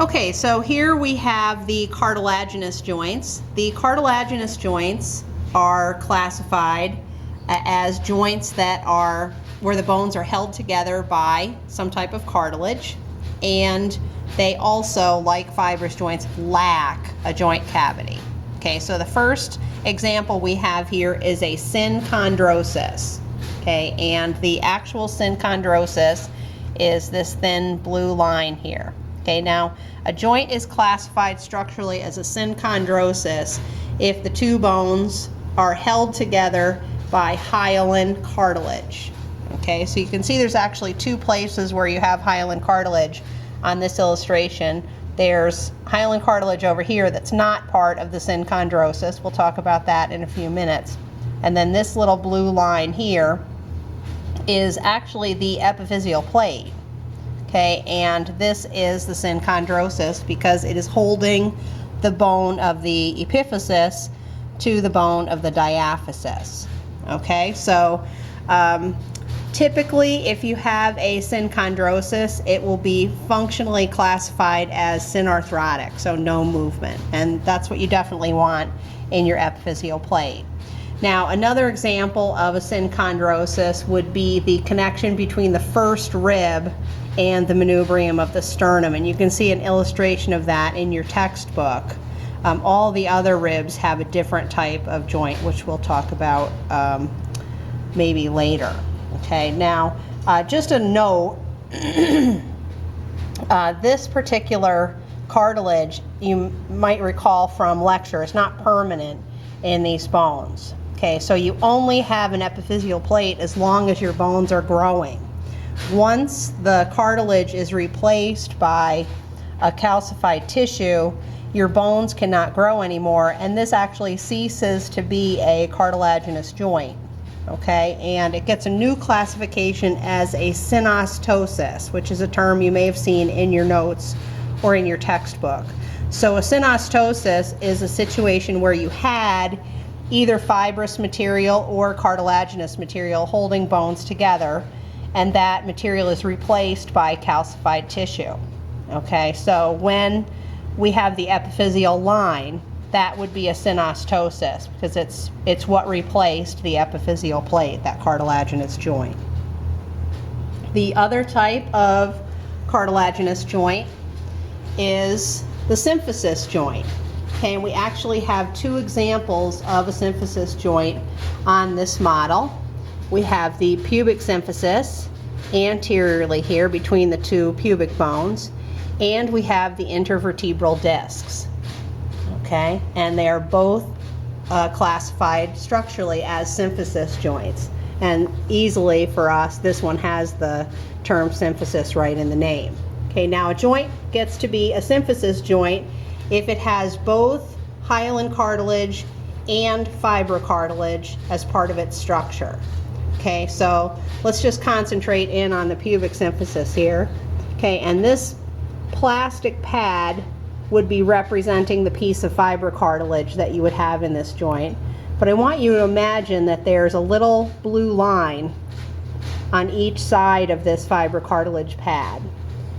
Okay, so here we have the cartilaginous joints. The cartilaginous joints are classified as joints that are where the bones are held together by some type of cartilage, and they also, like fibrous joints, lack a joint cavity. Okay, so the first example we have here is a synchondrosis. Okay, and the actual synchondrosis is this thin blue line here. Okay, now a joint is classified structurally as a synchondrosis if the two bones are held together by hyaline cartilage. Okay, so you can see there's actually two places where you have hyaline cartilage on this illustration. There's hyaline cartilage over here that's not part of the synchondrosis. We'll talk about that in a few minutes. And then this little blue line here is actually the epiphyseal plate. Okay, and this is the synchondrosis because it is holding the bone of the epiphysis to the bone of the diaphysis. Okay, so typically if you have a synchondrosis, it will be functionally classified as synarthrotic, so no movement, and that's what you definitely want in your epiphyseal plate. Now, another example of a synchondrosis would be the connection between the first rib and the manubrium of the sternum, and you can see an illustration of that in your textbook. All the other ribs have a different type of joint, which we'll talk about maybe later. Okay, now just a note, this particular cartilage, you might recall from lecture, is not permanent in these bones. Okay, so you only have an epiphyseal plate as long as your bones are growing. Once the cartilage is replaced by a calcified tissue, your bones cannot grow anymore, and this actually ceases to be a cartilaginous joint. Okay, and it gets a new classification as a synostosis, which is a term you may have seen in your notes or in your textbook. So a synostosis is a situation where you had either fibrous material or cartilaginous material holding bones together, and that material is replaced by calcified tissue. Okay, so when we have the epiphyseal line, that would be a synostosis because it's what replaced the epiphyseal plate, that cartilaginous joint. The other type of cartilaginous joint is the symphysis joint. Okay, and we actually have two examples of a symphysis joint on this model. We have the pubic symphysis anteriorly here between the two pubic bones, and we have the intervertebral discs. Okay, and they are both classified structurally as symphysis joints. And easily for us, this one has the term symphysis right in the name. Okay, now a joint gets to be a symphysis joint if it has both hyaline cartilage and fibrocartilage as part of its structure. Okay, so let's just concentrate in on the pubic symphysis here. Okay, and this plastic pad would be representing the piece of fibrocartilage that you would have in this joint. But I want you to imagine that there's a little blue line on each side of this fibrocartilage pad.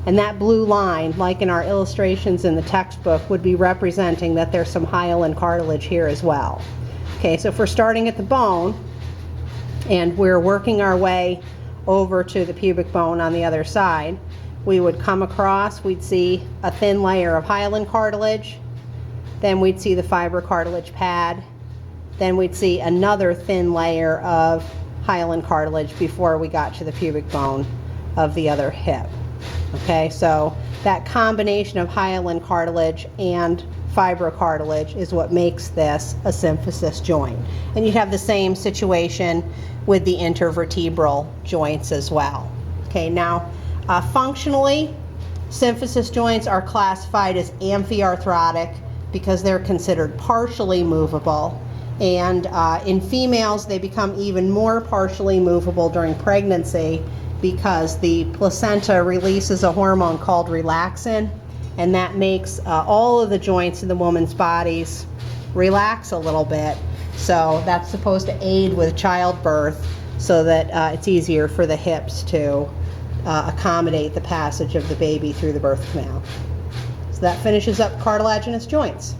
And that blue line, like in our illustrations in the textbook, would be representing that there's some hyaline cartilage here as well. Okay, so if we're starting at the bone and we're working our way over to the pubic bone on the other side, we would come across, we'd see a thin layer of hyaline cartilage, then we'd see the fibrocartilage pad, then we'd see another thin layer of hyaline cartilage before we got to the pubic bone of the other hip. Okay, so that combination of hyaline cartilage and fibrocartilage is what makes this a symphysis joint. And you'd have the same situation with the intervertebral joints as well. Okay, now functionally, symphysis joints are classified as amphiarthrotic because they're considered partially movable. And in females, they become even more partially movable during pregnancy because the placenta releases a hormone called relaxin, and that makes all of the joints in the woman's bodies relax a little bit. So that's supposed to aid with childbirth so that it's easier for the hips to accommodate the passage of the baby through the birth canal. Does So that finishes up cartilaginous joints.